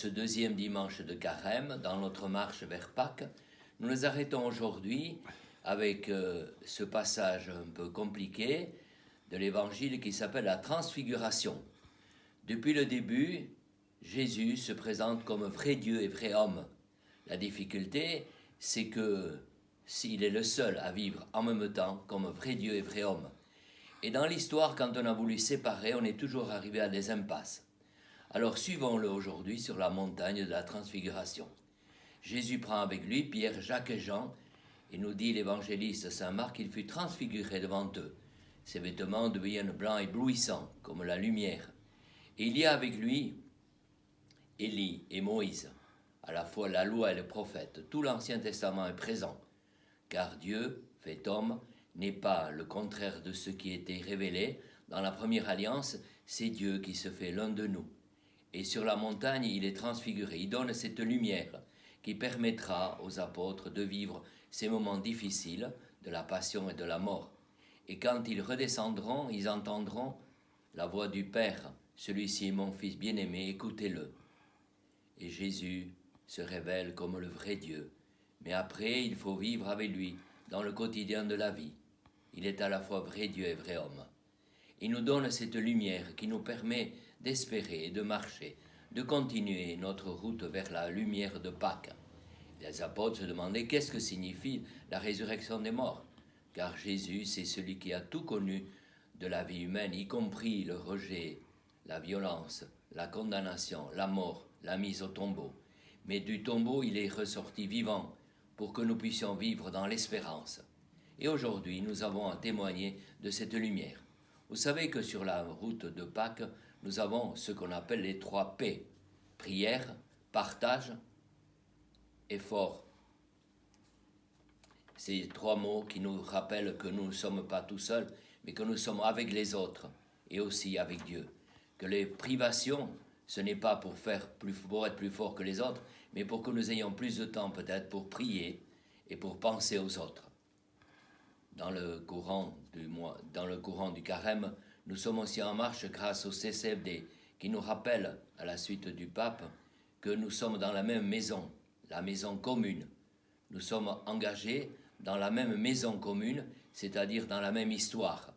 ce deuxième dimanche de Carême, dans notre marche vers Pâques. Nous nous arrêtons aujourd'hui avec ce passage un peu compliqué de l'Évangile qui s'appelle la Transfiguration. Depuis le début, Jésus se présente comme vrai Dieu et vrai homme. La difficulté, c'est que s'il est le seul à vivre en même temps comme vrai Dieu et vrai homme. Et dans l'histoire, quand on a voulu séparer, on est toujours arrivé à des impasses. Alors suivons-le aujourd'hui sur la montagne de la Transfiguration. Jésus prend avec lui Pierre, Jacques et Jean, et nous dit l'évangéliste Saint Marc qu'il fut transfiguré devant eux. Ses vêtements deviennent blancs éblouissants, comme la lumière. Et il y a avec lui Élie et Moïse, à la fois la loi et le prophète. Tout l'Ancien Testament est présent, car Dieu, fait homme, n'est pas le contraire de ce qui était révélé. Dans la première alliance, c'est Dieu qui se fait l'un de nous. Et sur la montagne, il est transfiguré. Il donne cette lumière qui permettra aux apôtres de vivre ces moments difficiles de la passion et de la mort. Et quand ils redescendront, ils entendront la voix du Père. Celui-ci est mon Fils bien-aimé, écoutez-le. Et Jésus se révèle comme le vrai Dieu. Mais après, il faut vivre avec lui dans le quotidien de la vie. Il est à la fois vrai Dieu et vrai homme. Il nous donne cette lumière qui nous permet d'espérer et de marcher, de continuer notre route vers la lumière de Pâques. Les apôtres se demandaient qu'est-ce que signifie la résurrection des morts, car Jésus, c'est celui qui a tout connu de la vie humaine, y compris le rejet, la violence, la condamnation, la mort, la mise au tombeau. Mais du tombeau, il est ressorti vivant pour que nous puissions vivre dans l'espérance. Et aujourd'hui, nous avons à témoigner de cette lumière. Vous savez que sur la route de Pâques, nous avons ce qu'on appelle les 3 P. Prière, partage, effort. Ces 3 mots qui nous rappellent que nous ne sommes pas tout seuls, mais que nous sommes avec les autres et aussi avec Dieu. Que les privations, ce n'est pas pour être plus fort que les autres, mais pour que nous ayons plus de temps peut-être pour prier et pour penser aux autres. Dans le courant du Carême, nous sommes aussi en marche grâce au CCFD qui nous rappelle, à la suite du pape, que nous sommes dans la même maison, la maison commune. Nous sommes engagés dans la même maison commune, c'est-à-dire dans la même histoire.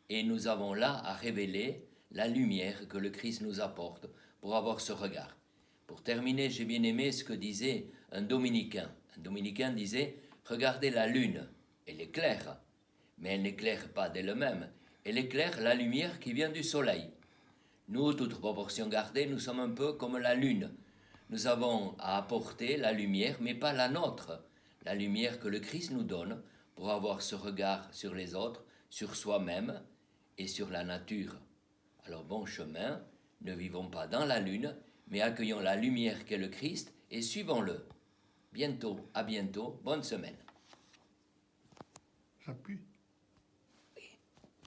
Et nous avons là à révéler la lumière que le Christ nous apporte pour avoir ce regard. Pour terminer, j'ai bien aimé ce que disait un dominicain. Un dominicain disait « Regardez la lune ». Elle éclaire, mais elle n'éclaire pas d'elle-même. Elle éclaire la lumière qui vient du soleil. Nous, toute proportion gardée, nous sommes un peu comme la lune. Nous avons à apporter la lumière, mais pas la nôtre. La lumière que le Christ nous donne pour avoir ce regard sur les autres, sur soi-même et sur la nature. Alors bon chemin, ne vivons pas dans la lune, mais accueillons la lumière qu'est le Christ et suivons-le. Bientôt, à bientôt, bonne semaine. Ça pue.